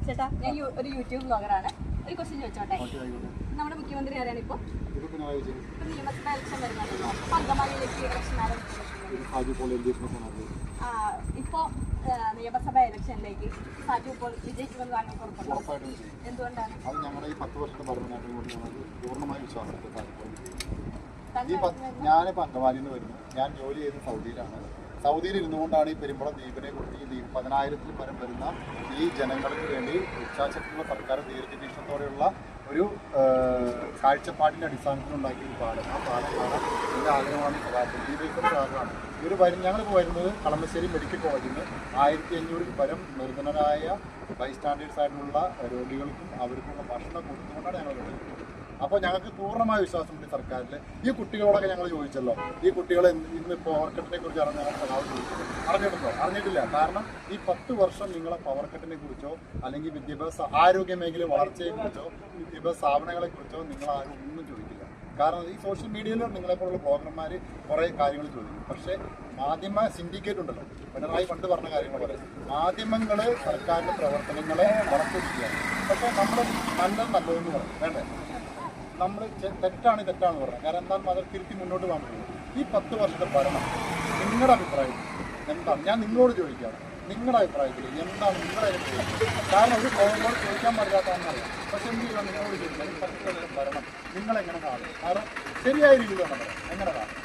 ചേട്ടാ ഞാൻ ഒരു യൂട്യൂബ് ബ്ലോഗറാണ്. ഒരു ക്വസ്റ്റ്യൻ ചോദിച്ചോട്ടെ. നമ്മുടെ മുഖ്യമന്ത്രി ആരാണ് ഇപ്പോൾ? നിയമസഭാ ഇലക്ഷൻ വരുന്നുണ്ടല്ലോ. അപ്പോൾ അങ്കമാലിയിലേക്ക് ഇലക്ഷൻ ഇപ്പോൾ നിയമസഭാ ഇലക്ഷനിലേക്ക് സാജു ഇപ്പോൾ വിജയിക്കുമെന്ന് താങ്കൾക്ക് ഉറപ്പുണ്ടോ? എന്തുകൊണ്ടാണ്? അത് ഞങ്ങളുടെ ഈ 10 വർഷത്തെ ഭരണനേട്ടം കൊണ്ട് ഞങ്ങൾക്ക് പൂർണ്ണമായ വിശ്വാസത്തെ ഞാനിപ്പോൾ അങ്കമാലിയിൽ നിന്ന് വരുന്നു. ഞാൻ ജോലി ചെയ്ത് സൗദിയിലാണ്. സൗദിയിൽ ഇരുന്നുകൊണ്ടാണ് ഈ പെരുമ്പളം ദ്വീപിനെ കുറിച്ച് ഈ 10,000-ൽ പരം വരുന്ന ഈ ജനങ്ങൾക്ക് വേണ്ടി ഇച്ഛാശക്തിയുള്ള സർക്കാർ ദീർഘവീക്ഷണത്തോടെയുള്ള ഒരു കാഴ്ചപ്പാടിൻ്റെ അടിസ്ഥാനത്തിൽ ഉണ്ടാക്കിയ ഒരു പാലം. ആ പാലം കാണാൻ എൻ്റെ ആഗ്രഹമാണ്. ദ്വീപിലേക്കുള്ള ഭാഗമാണ് ഈ ഒരു ഞങ്ങളിപ്പോൾ വരുന്നത് കളമശ്ശേരി മെഡിക്കൽ കോളേജിൽ നിന്ന് 1500-ൽ പരം നിർധനരായ ബൈസ്റ്റാൻഡേഴ്സ് ആയിട്ടുള്ള രോഗികൾക്കും അവർക്കുള്ള ഭക്ഷണം കൊടുത്തുകൊണ്ടാണ് ഞങ്ങൾ വരുന്നത്. അപ്പോൾ ഞങ്ങൾക്ക് പൂർണ്ണമായ വിശ്വാസമുണ്ട് സർക്കാരിൽ. ഈ കുട്ടികളോടൊക്കെ ഞങ്ങൾ ചോദിച്ചല്ലോ, ഈ കുട്ടികൾ ഇന്ന് പവർ കട്ടിനെ കുറിച്ച് അറിഞ്ഞിട്ടില്ല. കാരണം ഈ 10 വർഷം നിങ്ങളെ പവർ കട്ടിനെ കുറിച്ചോ അല്ലെങ്കിൽ വിദ്യാഭ്യാസ ആരോഗ്യ മേഖല വളർച്ചയെക്കുറിച്ചോ വിദ്യാഭ്യാസ സ്ഥാപനങ്ങളെക്കുറിച്ചോ നിങ്ങളാരും ഒന്നും ചോദിക്കില്ല. കാരണം ഈ സോഷ്യൽ മീഡിയയിലും നിങ്ങളെപ്പോലുള്ള ബ്ലോഗർമാർ കുറേ കാര്യങ്ങൾ ചോദിക്കും. പക്ഷേ മാധ്യമ സിൻഡിക്കേറ്റ് ഉണ്ടല്ലോ, പിണറായി പണ്ട് പറഞ്ഞ കാര്യങ്ങൾ പോലെ മാധ്യമങ്ങൾ സർക്കാരിൻ്റെ പ്രവർത്തനങ്ങളെ വളർത്തിയിരിക്കുകയാണ്. പക്ഷേ നമ്മൾ നല്ലതെന്ന് പറയും വേണ്ടേ, നമ്മൾ തെറ്റാണെന്ന് പറഞ്ഞത്. കാരണം എന്നാൽ അത് തിരുത്തി മുന്നോട്ട് പോകാൻ പറ്റില്ല. ഈ 10 വർഷത്തെ ഭരണം നിങ്ങളുടെ അഭിപ്രായത്തിൽ എന്താണ്? ഞാൻ നിങ്ങളോട് ചോദിക്കുകയാണ്, നിങ്ങളുടെ അഭിപ്രായത്തിൽ എന്താണ് നിങ്ങളുടെ അഭിപ്രായം? കാരണം ഒരു കോമോട് ചോദിക്കാൻ പാടില്ലാത്തതെന്നറിയാം. പക്ഷെ എന്തെങ്കിലും നിങ്ങളോട് ചോദിച്ചാൽ 10 വർഷത്തെ ഭരണം നിങ്ങളെങ്ങനെ കാണും? കാരണം ശരിയായ രീതിയിലാണ് എങ്ങനെ കാണും?